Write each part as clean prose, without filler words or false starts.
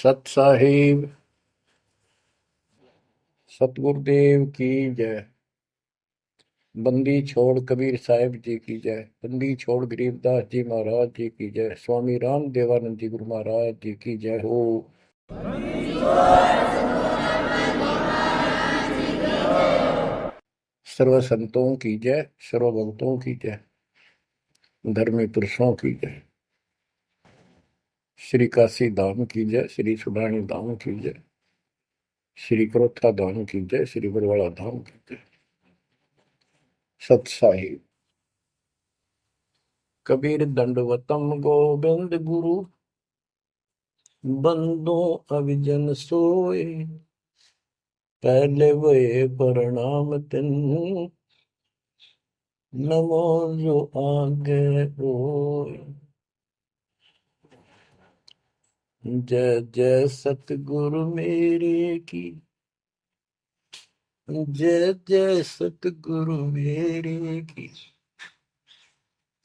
सत साहिब सतगुरुदेव की जय। बंदी छोड़ कबीर साहिब जी की जय। बंदी छोड़ गरीबदास जी महाराज जी की जय। स्वामी राम देवानंद जी गुरु महाराज जी की जय हो। सर्व संतों की जय, सर्व भक्तों की जय, धर्मी पुरुषों की जय। श्री काशी धाम की जय, श्री सुडानी धाम की जय, श्री क्रोथा धाम की जय, श्री बरवाड़ा धाम की जय। सत साहिब कबीर दंडवतम गोविंद गुरु, बंदो अविजन सोए। पहले वे प्रणाम तिन, नमो जो आगे होए। जय जय सतगुरु मेरे की, जय जय सतगुरु मेरे की।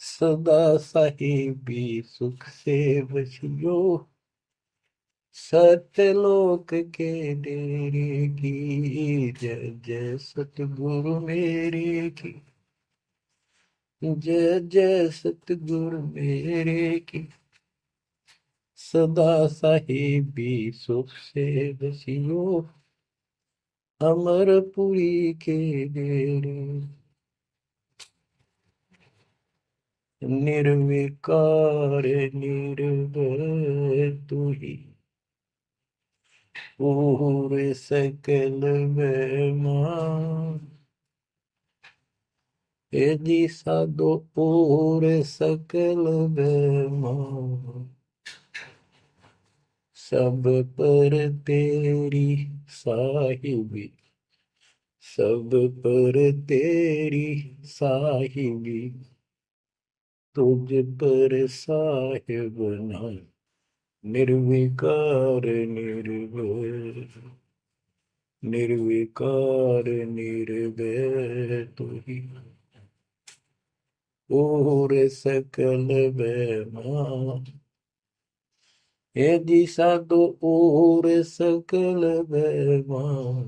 सदा साहिबी सुख से बसियो, सत्यलोक के डेरे की। जय जय सतगुरु मेरे की, जय जय सतगुरु मेरे की। सदा साहिबी सुख से बसियो, अमरपुरी के डेरे। निर्विकार निर्भय तू ही, और सकल बेमान। यदि साधो और सकल बेमान, सब पर तेरी साहिबी, सब पर तेरी साहिबी। तुझ पर साहिब ना, निर्विकार निर्भय, निर्विकार निर्भय तू ही, और सकल बेमान। यदि साधो और सकल बेमान,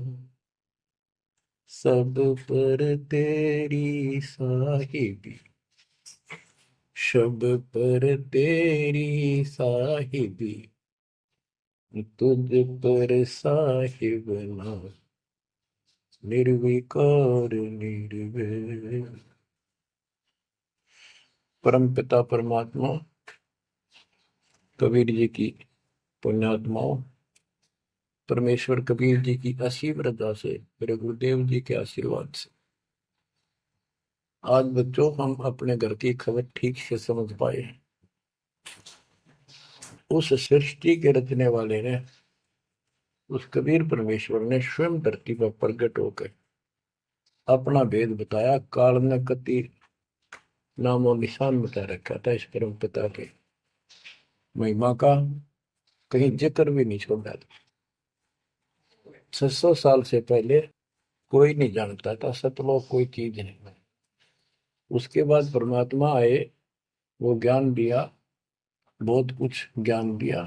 सब पर तेरी साहिबी, सब पर तेरी साहिबी। तुझ पर साहिब ना, निर्विकार निर्भय। परम पिता परमात्मा कबीर जी की पुण्यात्माओं, परमेश्वर कबीर जी की असीम रजा से, मेरे गुरुदेव जी के आशीर्वाद से आज बच्चों हम अपने घर की खबर ठीक से समझ पाए। उस सृष्टि के रचने वाले ने, उस कबीर परमेश्वर ने स्वयं धरती पर प्रकट होकर अपना भेद बताया। काल ने कति नामो निशान बता रखा था इस परम पिता के महिमा का, कहीं जिक्र भी नहीं छोड़ा था। 600 साल से पहले कोई नहीं जानता था सतलोक कोई चीज नहीं। उसके बाद परमात्मा आए, वो ज्ञान दिया, बहुत कुछ ज्ञान दिया,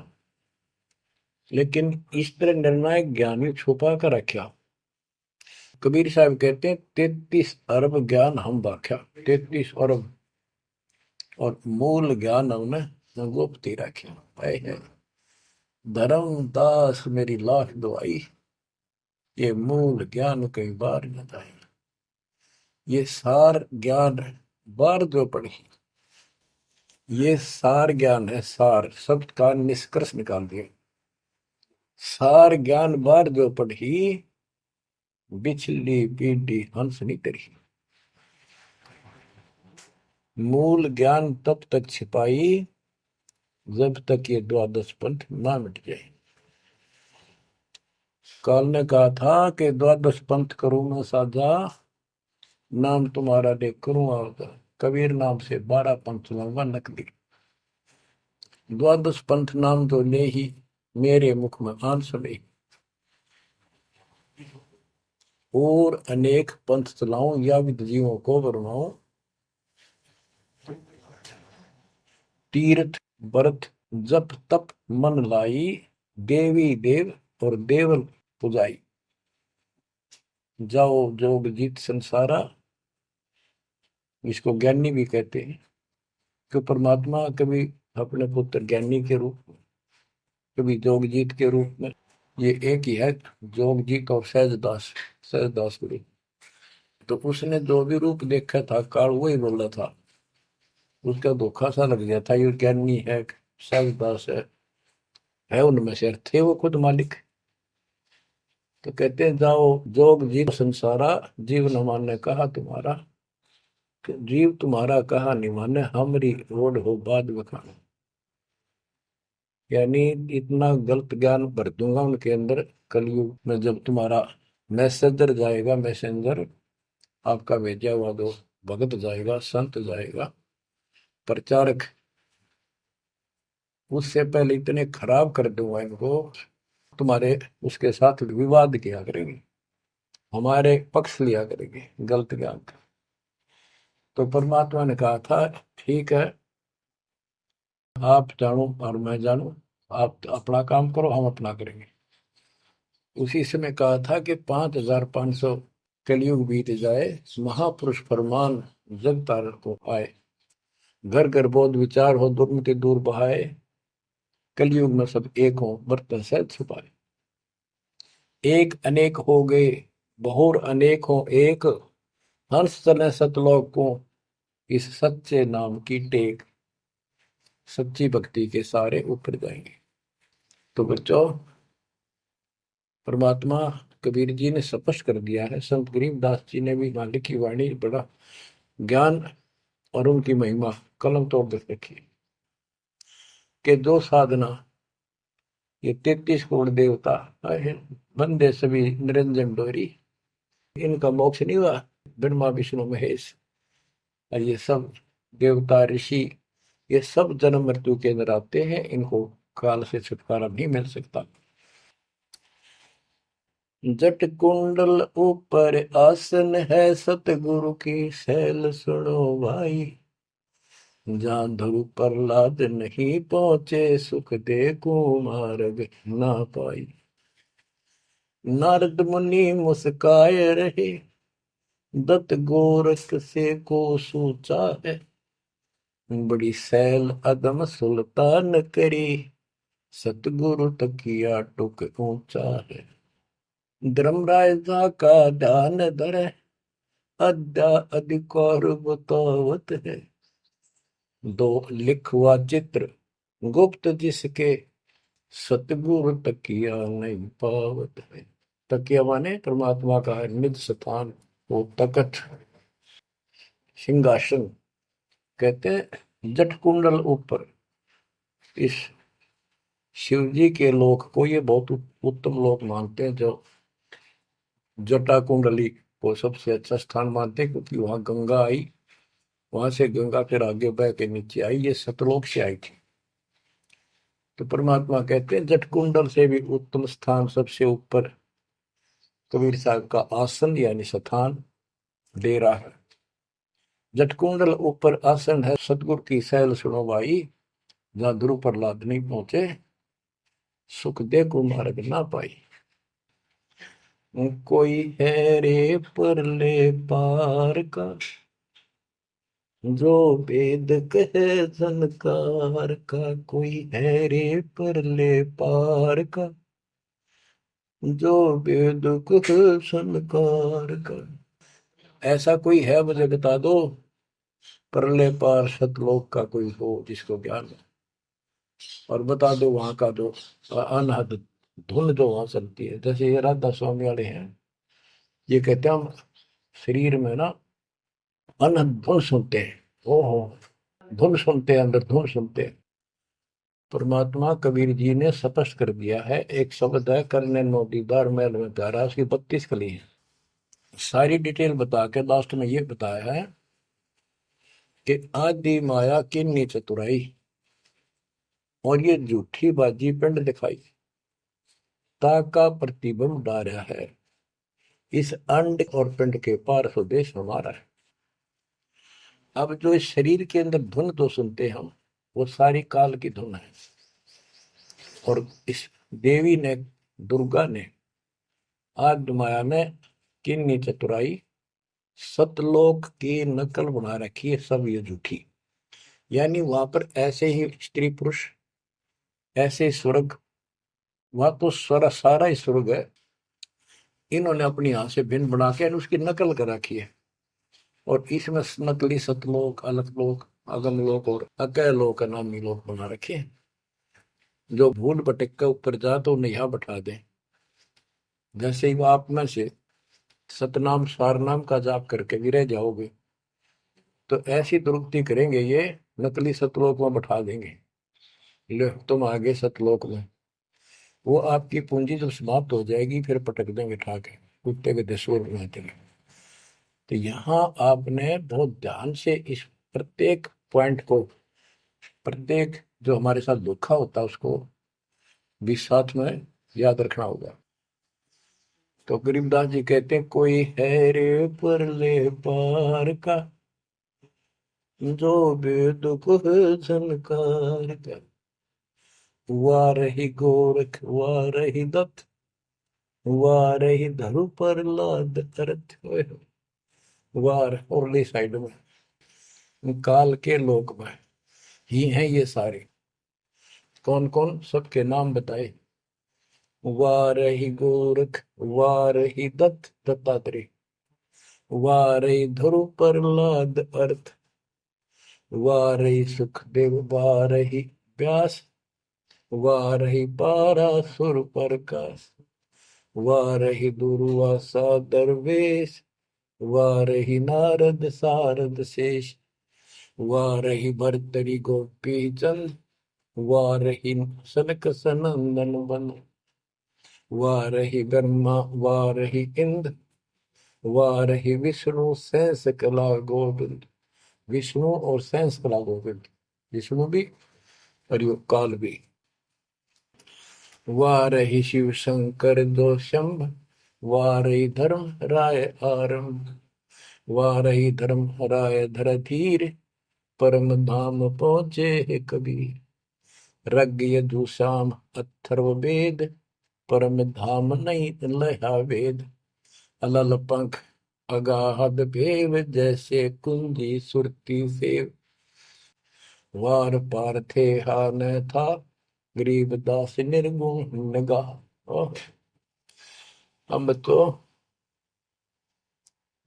लेकिन इस तरह निर्णायक ज्ञान छुपा कर रखा। कबीर साहब कहते हैं 33 अरब ज्ञान हम बाख्या, 33 अरब, और मूल ज्ञान हमने गुप्त ही रखे। धर्मदास मेरी लाख दुआई, ये मूल ज्ञान कई बार न जाए। ये सार ज्ञान बार जो पढ़ी, ये सार ज्ञान है। सार शब्द का निष्कर्ष निकाल दिया। सार ज्ञान बार जो पढ़ी, बिछली पीढ़ी हंस नहीं तरी। मूल ज्ञान तब तक छिपाई, जब तक ये द्वादश पंथ ना मिट जाए। काल ने कहा था कि द्वादश पंथ करूं मैं साझा, नाम तुम्हारा दे करूं आवता। कबीर नाम से 12 पंथ लाऊंगा नकली। द्वादश पंथ नाम तो ले ही, मेरे मुख में आन सुने। और अनेक पंथ चलाऊं, या विद जीवों को बरमाऊं। तीर्थ व्रत जप तप मन लाई, देवी देव और देवल पुजाई, जाओ जोग जीत संसारा, इसको ज्ञानी भी कहते हैं। कि परमात्मा कभी अपने पुत्र ज्ञानी के रूप में, कभी जोगजीत के रूप में, ये एक ही है, जोगजीत और सहजदास, सहजदास गुरु। तो उसने जो भी रूप देखा था काल वही बोला था, उसका धोखा सा लग गया था, ये ज्ञानी है सहजदास है उनमें से थे वो खुद मालिक। तो कहते हैं जाओ जोग जीव संसारा, जीव न माने कहा तुम्हारा, जीव तुम्हारा कहा नहीं माने, हमारी रोड हो बाद बखाना। यानी इतना गलत ज्ञान भर दूंगा उनके अंदर कलयुग में, जब तुम्हारा मैसेंजर जाएगा, मैसेंजर आपका भेजा हुआ दो भगत जाएगा, संत जाएगा, प्रचारक, उससे पहले इतने खराब कर दूंगा इनको, तुम्हारे उसके साथ विवाद किया करेंगे, हमारे पक्ष लिया करेंगे गलत ज्ञान का। तो परमात्मा ने कहा था ठीक है, आप जानो और मैं जानू, आप अपना काम करो, हम अपना करेंगे। उसी समय कहा था कि 5500 कलयुग बीत जाए, महापुरुष फरमान जग तारण को आए, घर घर बोध विचार हो, दुर्मति दूर बहाए, कलयुग में सब एक हो, बर्तन सहज छुपाए। एक अनेक हो गए, बहुर अनेक हो एक, हंस चले सतलोक को, इस सच्चे नाम की टेक, सच्ची भक्ति के सारे ऊपर जाएंगे। तो बच्चों, परमात्मा कबीर जी ने स्पष्ट कर दिया है, संत गरीबदास जी ने भी मालिक की वाणी बड़ा ज्ञान और उनकी महिमा कलम तोड़ दे रखी कि जो साधना ये 33 करोड़ देवता बंदे सभी निरंजन डोरी, इनका मोक्ष नहीं हुआ, ब्रह्मा विष्णु महेश और ये सब देवता ऋषि, ये सब जन्म मृत्यु के अंदर आते हैं, इनको काल से छुटकारा नहीं मिल सकता। जट कुंडल ऊपर आसन है, सतगुरु की सैल सुनो भाई, जहाँ ध्रुव प्रहलाद नहीं पहुंचे, सुख दे कुमार्ग ना पाई। नारद मुनि मुस्काए रहे, दत्त गोरख से को सोचा है, बड़ी सैल अदम सुल्तान करी, सतगुरु तकिया टुक ऊंचा है। धर्मराजा का ध्यान धरे, अद्या अधिकार बतावत है, दो लिखवा चित्र गुप्त जिसके, सतगुरु तकिया नहीं पावत है। तकिया माने परमात्मा का निज स्थान, वो तकत सिंहासन। कहते हैं जट कुंडल ऊपर, इस शिव जी के लोक को ये बहुत उत्तम लोक मानते हैं, जो जटा कुंडली को सबसे अच्छा स्थान मानते हैं, क्योंकि वहां गंगा आई, वहां से गंगा फिर आगे बह के नीचे आई, ये सतलोक से आई थी। तो परमात्मा कहते हैं जट कुंडल से भी उत्तम स्थान, सबसे ऊपर कबीर साहब का आसन यानी स्थान डेरा है। जटकुंडल ऊपर आसन है, सतगुरु की सैल सुनो भाई, जहां ध्रुव प्रहलाद नहीं पहुंचे, सुख दे को मार्ग ना पाई। कोई है रे परले पार का, जो वेद कहे झनकार का, कोई है रे परले पार का, जो वेद कहे झनकार का। ऐसा कोई है मुझे बता दो, परले पार सतलोक का कोई हो जिसको ज्ञान है, और बता दो वहां का जो अनहद धुन जो वहां चलती है। जैसे ये राधा स्वामी वाले हैं, ये कहते हैं हम शरीर में ना अनहद धुन सुनते हैं, ओहो धुन सुनते हैं, अंदर धुन सुनते हैं। परमात्मा कबीर जी ने स्पष्ट कर दिया है, एक शब्द है, करने नो दीदार महल में प्यारा, उसकी 32 कली है। सारी डिटेल बता के लास्ट में ये बताया है कि आदि माया किन्नी चतुराई, और ये झूठी बाजी पिंड दिखाई, ताका प्रतिबिंब डारा है, इस अंड और पिंड के पार स्वदेश हमारा है। अब जो इस शरीर के अंदर धुन तो सुनते हम, वो सारी काल की धुन है, और इस देवी ने, दुर्गा ने, आद्य माया ने किन्नी चतुराई, सतलोक की नकल बना रखी है, सब ये झूठी। यानी वहां पर ऐसे ही स्त्री पुरुष, ऐसे ही स्वर्ग, वहां तो सारा ही स्वर्ग है, इन्होंने अपनी यहां से भिन्न बना के उसकी नकल कर रखी है। और इसमें नकली सतलोक, अलकलोक, अगमलोक और अकैलोक का नामी लोक बना रखे हैं। जो भूल भटक के ऊपर जा तो उन्हें यहाँ बैठा दें। जैसे ही वो आप में से सतनाम सारनाम का जाप करके भी रह जाओगे, तो ऐसी दुरुक्ति करेंगे ये, नकली सतलोक में बैठा देंगे। ले तुम आगे सतलोक में, वो आपकी पूंजी जब समाप्त हो जाएगी फिर पटक देंगे ठाके, कुत्ते के दसों में चले। तो यहाँ आपने बहुत ध्यान से इस प्रत्येक पॉइंट को, प्रत्येक जो हमारे साथ धोखा होता है उसको भी साथ में याद रखना होगा। तो गरीबदास जी कहते हैं, कोई है रे परले पार का, जो वेद को झनकार का, हुआ रही गोरख, हुआ रही दत्त, हुआ रही धरु पर लाद अर्थ, वार औरली साइड में काल के लोक में ही हैं ये सारे। कौन कौन, सबके नाम बताए। वारही गोरख, वारही दत्त दत्तात्रेय, वारही ध्रुव प्रहलाद अर्थ, वारही सुखदेव, वारही व्यास, वारही पारासुर प्रकाश, वारही दुर्वासा दरवेश, वारही नारद सारद शेष, वारही भर्तरी गोपी चंद, वारही सनक सनंदन बन, वारही ब्रह्मा, वारही इंद्र, वारही विष्णु सहस कला गोविंद। विष्णु और सहस कला गोविंद, विष्णु भी और यो काल भी। वारही शिव शंकर दो शंभ, वारही धर्म राय आरंभ, वारही धर्म राय धर धीर, परम धाम पहुंचे है कबीर। रग यजुषाम अथर्व वेद, परम धाम नहीं लहा वेद। अलल पंख अगाहद भेव, जैसे कुंजी सुरती सेव। वार पार थे हा न था, गरीबदास निर्गुण निगाह। हम तो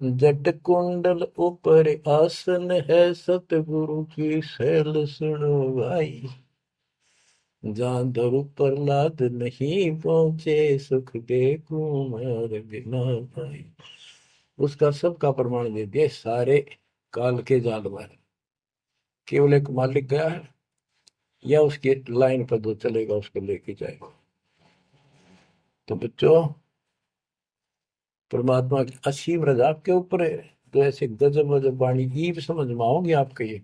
जट कुंडल ऊपर आसन है, सतगुरु की शैल सुनो भाई। जहाँ धरु प्रहलाद नहीं पहुंचे, सुख दे कुमार बिना भाई। उसका सबका प्रमाण दे दिया सारे काल के जाल में। केवल एक मालिक गया है या उसके लाइन पर जो चलेगा उसको लेके जाएगा। तो बच्चों, परमात्मा की असीम रजा आपके ऊपर है। तो ऐसे गजब गजब वाणी ईब समझ में आओगे आपके। ये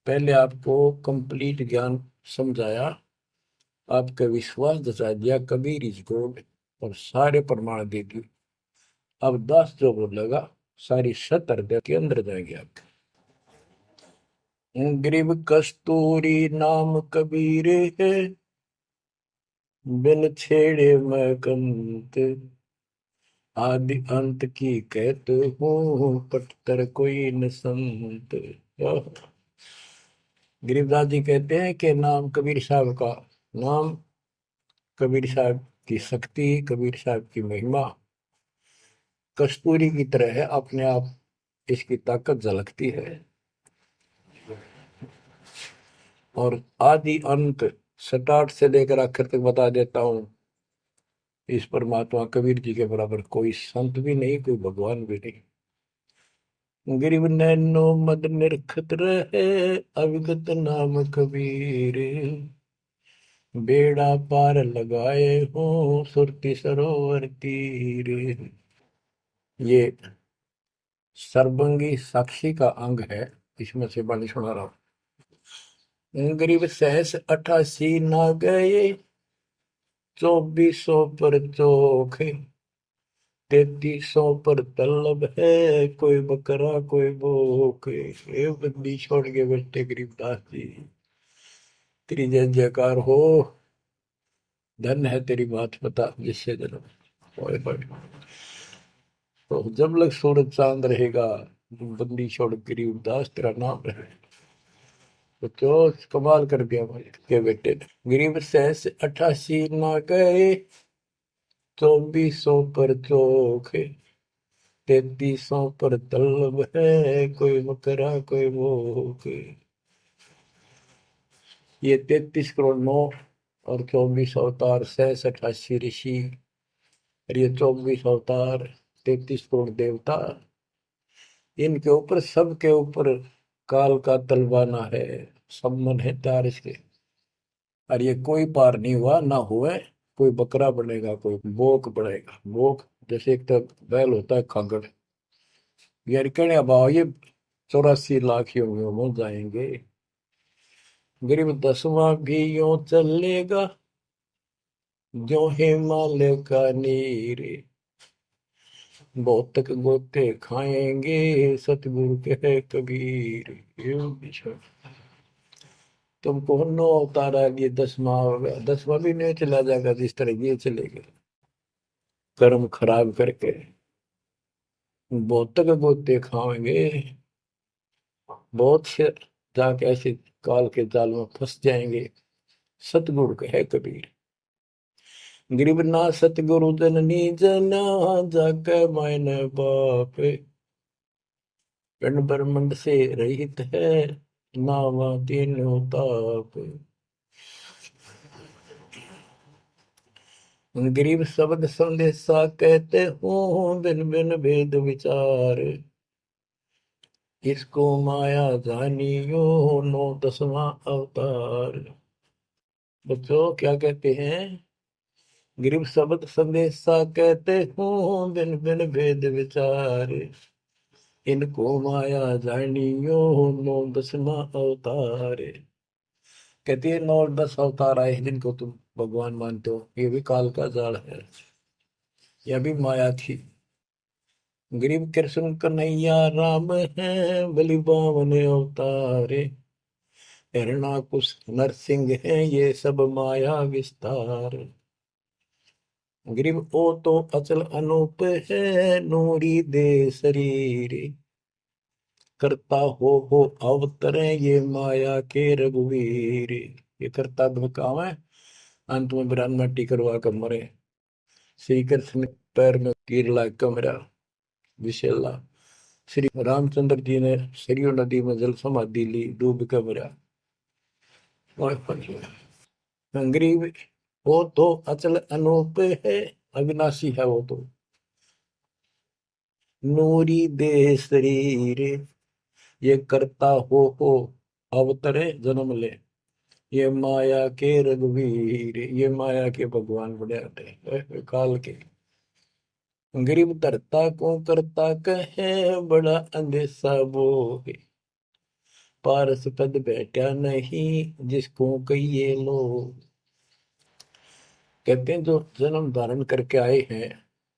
पहले आपको कंप्लीट ज्ञान समझाया, आपका विश्वास जता दिया कबीर इज गॉड, और सारे प्रमाण दे दिए। अब 10 जो बोलेगा सारी सत हृदय के अंदर जाएंगे आपके। ग्रीव कस्तूरी नाम कबीर है, बिन छेड़े मैं कंत। आदि अंत की कहते हूँ, पटतर कोई न संत। गरीबदास जी कहते हैं कि नाम कबीर साहब का नाम, कबीर साहब की शक्ति, कबीर साहब की महिमा कस्तूरी की तरह है, अपने आप इसकी ताकत झलकती है। और आदि अंत स्टार्ट से लेकर आखिर तक बता देता हूं। इस परमात्मा कबीर जी के बराबर कोई संत भी नहीं, कोई भगवान भी नहीं। गिरिव नैनो मद निरखत रहे, अविगत नाम कबीर। बेड़ा पार लगाए हो, सुरती सरोवर तीर। ये सर्वंगी साक्षी का अंग है, इसमें से बाणी सुना रहा हूं। गरीब सहस 88 ना गए, 2400 पर चोखे। 3300 पर तलब है, कोई बकरा कोई भूख। ये बंदी छोड़ के बैठे गरीबदास जी। तेरी जय जयकार हो। धन है तेरी बात पता जिससे जन्म। ओए होए। तो जब लग सूरज चांद रहेगा, बंदी छोड़ गरीब दास तेरा नाम रहे। तो क्यों कमाल कर दिया भाई के बेटे ने। गरीब सहस 88 ना गए, 2400 पर चोखे, 3300 पर तलब है, कोई बकरा कोई भूखे। ये 33 करोड़ 9 और 24 अवतार, सहस 88 ऋषि, और ये 24 अवतार, 33 करोड़ देवता, इनके ऊपर सबके ऊपर काल का तलवाना है, सम्मन है तार इसके। और ये कोई पार नहीं हुआ ना हुए। कोई बकरा बनेगा, कोई बोक बनेगा। बोक जैसे एक तो बैल होता है खागड़, यार कहने अब ये 84 लाख ही होंगे हो जाएंगे। गरीब 10वां भी यूं चलेगा, जो हिमालय का नीर, बहुत तक गोते खाएंगे, सतगुरु के कबीर। ये पीछे तुमको नो अवतारा, ये 10वां हो गया, 10वां भी नहीं चला जाएगा जिस तरह ये चलेगा कर्म खराब करके। बहुत तक गोते खाएंगे, बहुत से जाके ऐसे काल के जाल में फंस जाएंगे। सतगुरु कहे कबीर, गरीब ना सतगुरु जननी जना, जाके मायने बाप, पिंड ब्रह्मंड से रहित है, नावा तीनों ताप। गरीब शब्द संदेशा कहते हूँ, बिन बिन भेद विचार, इसको माया जानियो, नो 10वां अवतार। बच्चों क्या कहते हैं? गरीब शब्द संदेशा कहते हूँ, बिन बिन भेद विचार, इनको माया जानियो, नो 10वां अवतार। कहती है 9 और 10 अवतार आए हैं जिनको तुम भगवान मानते हो, ये भी काल का जाल है, यह भी माया थी। गरीब कृष्ण कन्हैया राम है, बलि बावन अवतारे, हिरणाकुश नरसिंह है, ये सब माया विस्तार। गरीब ओ तो अचल अनूप है, नूरी दे शरीर, करता हो अवतरे, ये माया के रघुवीर। ये करता काम है, अंत में बिरान मट्टी करवा कर मरे। श्री कृष्ण पैर में कीर लाग कर मरा विशेला। श्री रामचंद्र जी ने सरयू नदी में जल समाधि ली, डूब कर मरा। गरीब वो तो अचल अनूप है, अविनाशी है वो तो, नूरी दे शरीर, ये करता हो अवतरे जन्म ले, ये माया के रघुवीर। ये माया के भगवान बने आते हैं काल के। गरीब धरता को करता कहे, बड़ा अंदेशा बोहे, पारस पद बैठा नहीं, जिसको कहिए लोग। कहते हैं जो जन्म धारण करके आए हैं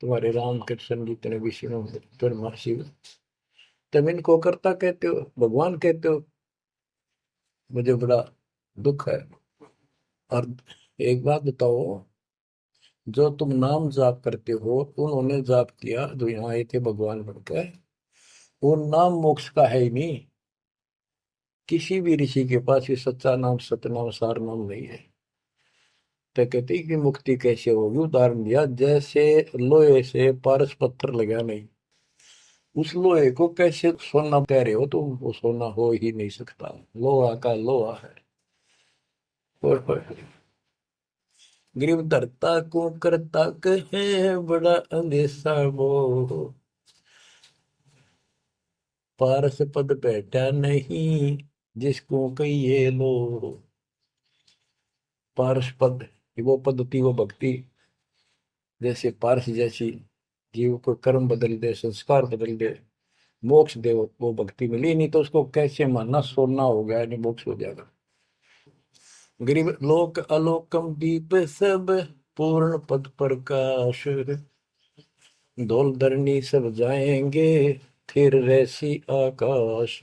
तुम्हारे राम कृष्ण जितने विष्णु ब्रह्मा शिव, तुम इनको करता कहते हो, भगवान कहते हो, मुझे बड़ा दुख है। और एक बात बताओ, जो तुम नाम जाप करते हो, उन्होंने जाप किया जो यहाँ आए थे भगवान बनकर, वो नाम मोक्ष का है ही नहीं। किसी भी ऋषि के पास ये सच्चा नाम सतनाम सार नाम नहीं है। तो कहते हैं कि मुक्ति कैसे होगी, उदाहरण दिया जैसे लोहे से पारस पत्थर लगा नहीं, उस लोहे को कैसे सोना कह रहे हो तुम, वो सोना हो ही नहीं सकता, लोहा का लोहा है। और गरीब धरता को करता कहे, बड़ा अंदेशा वो, पारस पद बैठा नहीं, जिसको कहिए लो। पारस पद वो पद्धति वो भक्ति, जैसे पारस जैसी जीव को कर्म बदल दे, संस्कार बदल दे, मोक्ष दे, वो भक्ति मिली नहीं तो उसको कैसे मानना सोना हो गया नहीं मोक्ष हो जाएगा। गरीब लोक अलोकम दीप सब, पूर्ण पद प्रकाश, धौल धरनी सब जाएंगे, फिर रहसी आकाश।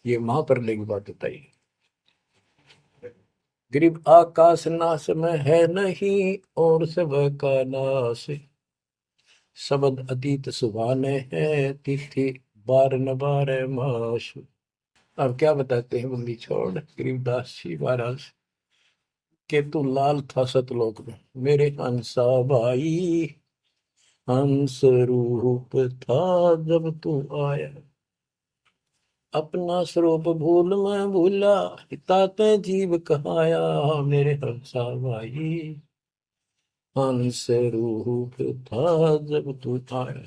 ये महाप्रलय की बात बताई। गरीब आकाश नाश में है नहीं, और सब का नाश। शब्द अतीत सुभाने हैं, तिथि बार न बार मास। अब क्या बताते हैं बंदी छोड़ गरीबदास जी महाराज के, तू लाल था सतलोक में मेरे हंसा भाई। हंस रूप था जब तू आया, अपना स्वरूप भूल मैं भूला, ताते जीव कहाया मेरे हंसा भाई। हंस रूप था जब तू आया।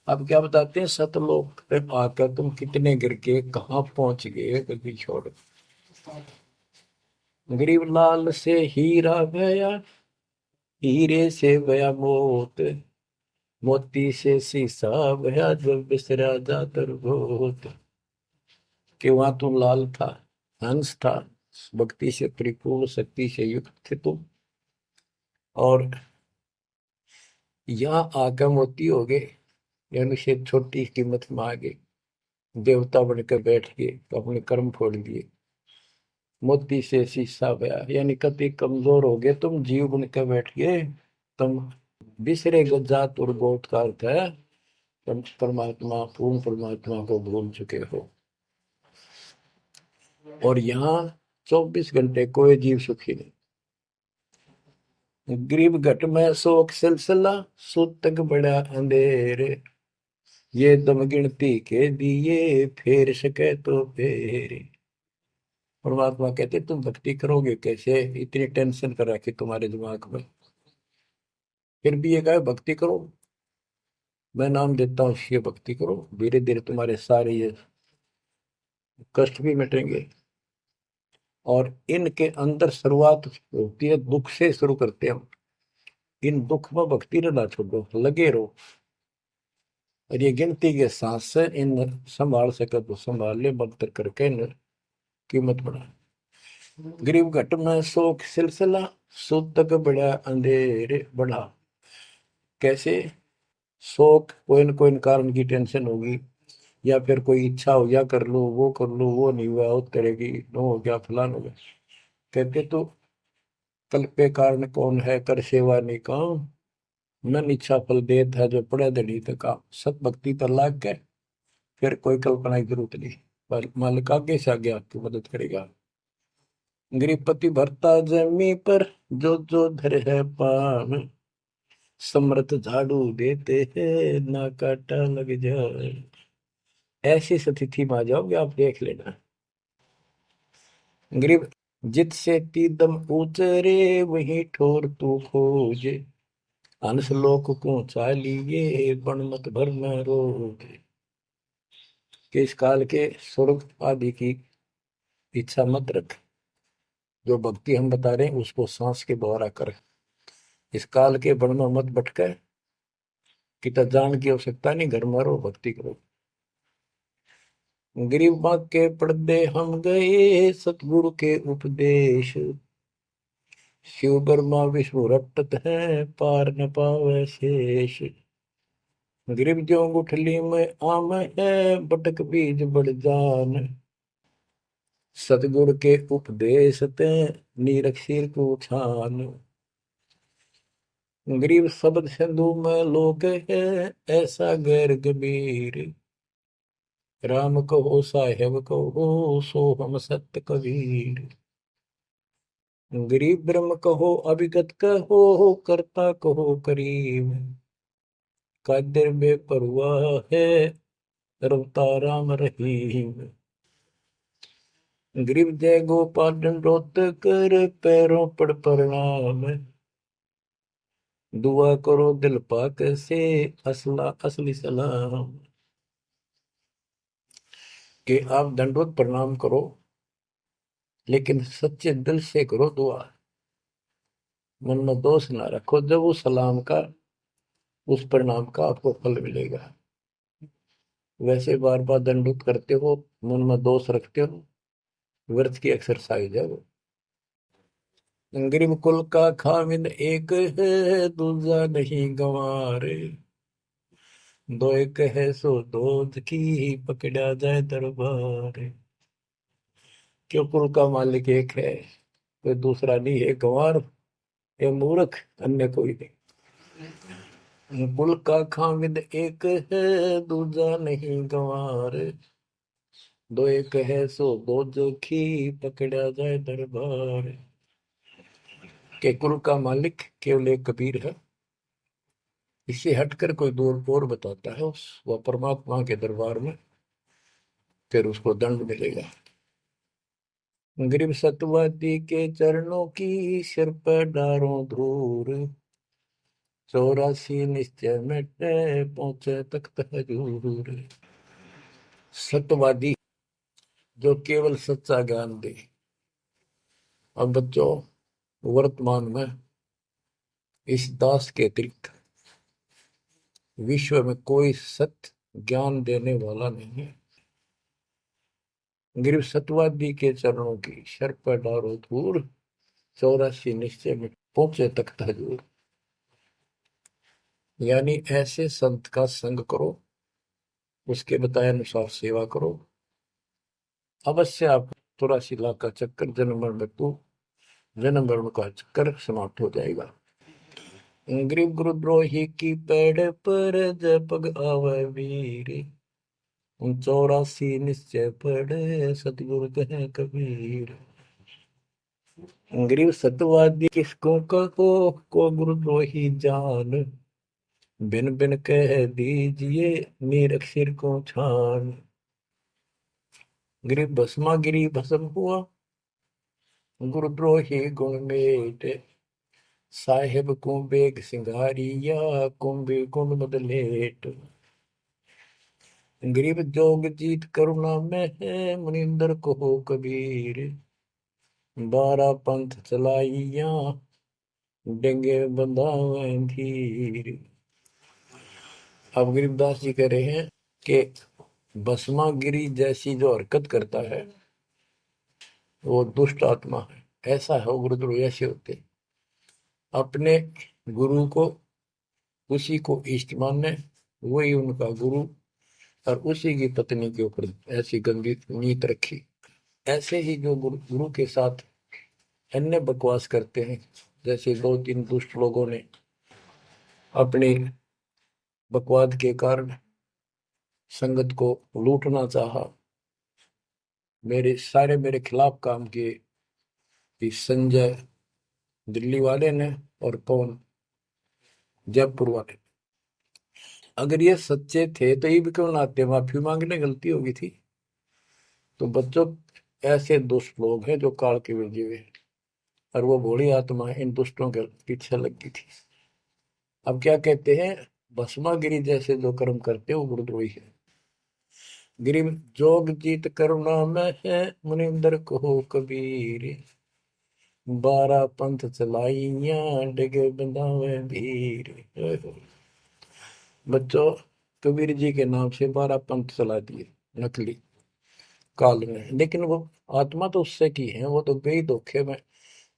अब क्या बताते हैं, सतलोक पे आकर तुम कितने गिर के कहाँ पहुंच गए कभी छोड़। गरीब लाल से हीरा गया, हीरे से गया मोत, मोती से शीशा गया जब बिसरा जातर भूत। कि वहां तुम लाल था, हंस था, भक्ति से परिपूर्ण शक्ति से युक्त थे तुम, और यहाँ आकर मोती हो गए, यानी से छोटी कीमत में आ गए, देवता बनकर बैठ गए, अपने कर्म फोड़ दिए। मोती से शीशा गया, यानी कति कमजोर हो गए तुम, जीव बनकर बैठ गए तुम। बिसरे जात और गोत का अर्थ है तुम परमात्मा, पूर्ण परमात्मा को भूल चुके हो। और यहाँ 24 घंटे कोई जीव सुखी नहीं। गरीब घट में शोक सिलसिला, सूतक बड़ा अंधेरे, ये दम गिनती के दिए फेर सके तो फेरे। परमात्मा कहते तुम भक्ति करोगे कैसे, इतनी टेंशन कर रखी तुम्हारे दिमाग में, फिर भी ये कहे भक्ति करो, मैं नाम देता हूँ ये भक्ति करो, धीरे धीरे तुम्हारे सारे ये कष्ट भी मिटेंगे। और इनके अंदर शुरुआत होती है दुख से, शुरू करते हैं हम। इन दुख में भक्ति ना छोड़ो, लगे रहो। और ये गिनती के साथ से इन संभाल सके तो संभाल ले, मंत्र करके इन कीमत बढ़ा। गरीब घट में शोक सिलसिला, सूतक बड़ा अंधेरे बढ़ा। कैसे, शोक कोई न कोई कारण की टेंशन होगी, या फिर कोई इच्छा हो, या कर लो वो कर लो, वो नहीं हुआ उस तरह की, नो हो गया फलान हो गया। कहते तो कल पे कारण कौन है, कर सेवा नहीं काम, मन इच्छा फल देत है जो पड़े धनी का काम। सत भक्ति पर लाग के फिर कोई कल्पना की जरूरत नहीं, पर मालिक आगे से आगे आपकी मदद करेगा। गृहपति भरता जमी पर, जो धर है पान, समर्थ झाड़ू देते हैं ना काटा लग जाए। ऐसी स्थिति में आ जाओगे आप, देख लेना। गरीब जित से तीदम उतरे, वही ठोर तू खोजे, हंस लोक को चालिए बन मत भर न रोगे। कि इस काल के स्वर्ग आदि की इच्छा मत रख, जो भक्ति हम बता रहे हैं उसको सांस के द्वारा कर। इस काल के बन में मत भटके, कि जान की आवश्यकता नहीं, घर में रहो भक्ति करो। गरीब बाग के पर्दे हम गए, सतगुरु के उपदेश, शिव ब्रह्मा विष्णु रटत है, पार न पावे शेष। गरीब ज्यों गुठली में आम है, बटक बीज बढ़ जान, सतगुरु के उपदेश ते नीरख सिर को छान। गरीब शब्द सिंधु में लोक है, ऐसा गैर गंभीर, राम कहो साहेब कहो सो हम सत्य कबीर। गरीब ब्रह्म कहो अभिगत कहो, करता कहो करीब, कादिर बेपरवाह है रवता राम रहीम। गरीब जय गोपाल दंडोत कर, पैरों पड़ प्रणाम, दुआ करो दिल पाक से, असला असली सलाम। कि आप दंडोत प्रणाम करो, लेकिन सच्चे दिल से करो दुआ, मन में दोष ना रखो, जब उस सलाम का, उस प्रणाम का आपको फल मिलेगा। वैसे बार बार दंडोत करते हो, मन में दोष रखते हो, व्यर्थ की एक्सरसाइज है वो। गरीब कुल का खामिद एक है, दूजा नहीं गंवारे, दो एक है सो दूध की, पकड़ा जाए दरबार। क्यों कुल का मालिक एक है, कोई दूसरा नहीं है। गंवार ये मूर्ख, अन्य कोई नहीं। कुल का खामिद एक है, दूजा नहीं गंवार। दो एक है सो दो जोखी, पकड़ा जाए दरबार। के कुल का मालिक केवल एक कबीर है। इससे हटकर कोई दूर और बताता है उस वह परमात्मा के दरबार में, फिर उसको दंड मिलेगा। गरीब सतवादी के चरणों की सिर पर डारों धूर, 84 निश्चय मिटे पहुंचे तख्त हजूर। सत्यवादी जो केवल सच्चा ज्ञान दे। अब बच्चों, वर्तमान में इस दास के अतिरिक्त विश्व में कोई सत्य ज्ञान देने वाला नहीं है। गरीब सत्यवादी के चरणों की शर पर डारो धूर, 84 निश्चय में पहुंचे तख्त हजूर। यानी ऐसे संत का संग करो, उसके बताए अनुसार सेवा करो, अवश्य आप 84 लाख का चक्कर जन्म मरण का चक्कर समाप्त हो जाएगा। गरीब गुरुद्रोही की पेड़ पर जब पग आवे वीर, 84 निश्चय पढ़े सतगुरु कहे कबीर। गरीब सत्यवादी किसको कहो, को गुरुद्रोही जान, बिन बिन कह दीजिए निरक्षर को छान। गरीब भस्मा गिरी भस्म हुआ, गुरुद्रोही गुण मेट, साहेब को बेग सिंगारिया, कुंभे गुण बदलेट। गरीब जोग जीत करुणा में है, मुनिंदर को हो कबीर, 12 पंथ चलाइया, डेंगे बंधावे धीर। अब गरीबदास जी कह रहे हैं कि भस्मागिरी जैसी जो हरकत करता है वो दुष्ट आत्मा है। ऐसा है, गुरुद्रोही ऐसे होते, अपने गुरु को उसी को इष्ट माने, वही उनका गुरु, और उसी की पत्नी के ऊपर ऐसी गंदी नीयत रखी। ऐसे ही जो गुरु के साथ अन्य बकवास करते हैं, जैसे 2-3 दुष्ट लोगों ने अपनी बकवाद के कारण संगत को लूटना चाहा, मेरे खिलाफ काम किए, कि संजय दिल्ली वाले ने और पवन जयपुर वाले। अगर ये सच्चे थे तो ये भी क्यों ना आते, माफी मांगने, गलती होगी थी। तो बच्चों, ऐसे दुष्ट लोग हैं जो काल के भेजे हुए हैं, और वो भोली आत्मा इन दुष्टों के पीछे लग गई थी। अब क्या कहते हैं, भस्मागिरी जैसे जो कर्म करते वो गुरुद्रोही है। गिरिम जोग जीत करुणा में है, मुनिंदर को कबीर, 12 पंथ चलाइया, डिगे बंधावे धीर। बच्चों, कबीर जी के नाम से 12 पंथ चला दिए नकली काल में, लेकिन वो आत्मा तो उससे की है, वो तो गई धोखे में,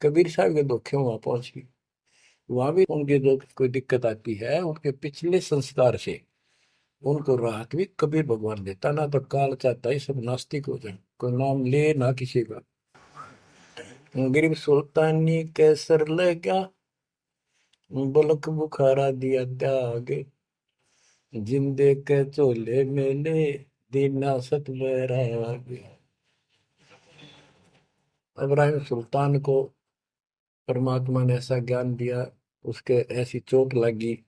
कबीर साहब के धोखे में वहां पहुंची। वहां भी उनकी जो कोई दिक्कत आती है, उनके पिछले संस्कार से उनको राहत भी कबीर भगवान देता। ना तो काल चाहता है सब नास्तिक हो जाए, कोई नाम ले ना किसी का। गरीब सुल्तानी कैसर लगा, बलक बुखारा दिया त्याग, जिंदे के चोले मेले, दीना सत बैराग। इब्राहिम सुल्तान को परमात्मा ने ऐसा ज्ञान दिया, उसके ऐसी चोट लगी,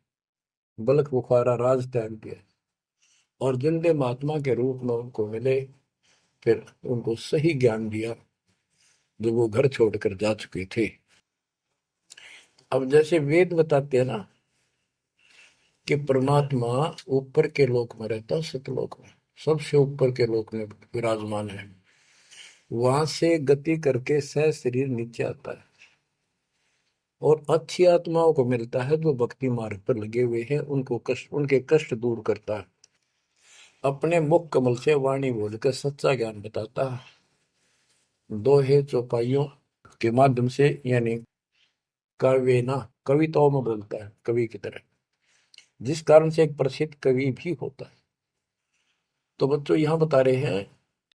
बलक बुखारा राज त्याग दिया, और जिंदे महात्मा के रूप में उनको मिले, फिर उनको सही ज्ञान दिया जो वो घर छोड़कर जा चुके थे। अब जैसे वेद बताते हैं ना कि परमात्मा ऊपर के लोक में रहता, सतलोक में, सबसे ऊपर के लोक में विराजमान है। वहां से गति करके सह शरीर नीचे आता है, और अच्छी आत्माओं को मिलता है जो भक्ति मार्ग पर लगे हुए हैं, उनके कष्ट दूर करता है, अपने मुख कमल से वाणी बोलकर सच्चा ज्ञान बताता है, दोहे चौपाइयों के माध्यम से, यानी काव्य ना कविताओं में बोलता है कवि की तरह, जिस कारण से एक प्रसिद्ध कवि भी होता है। तो बच्चों, यहाँ बता रहे हैं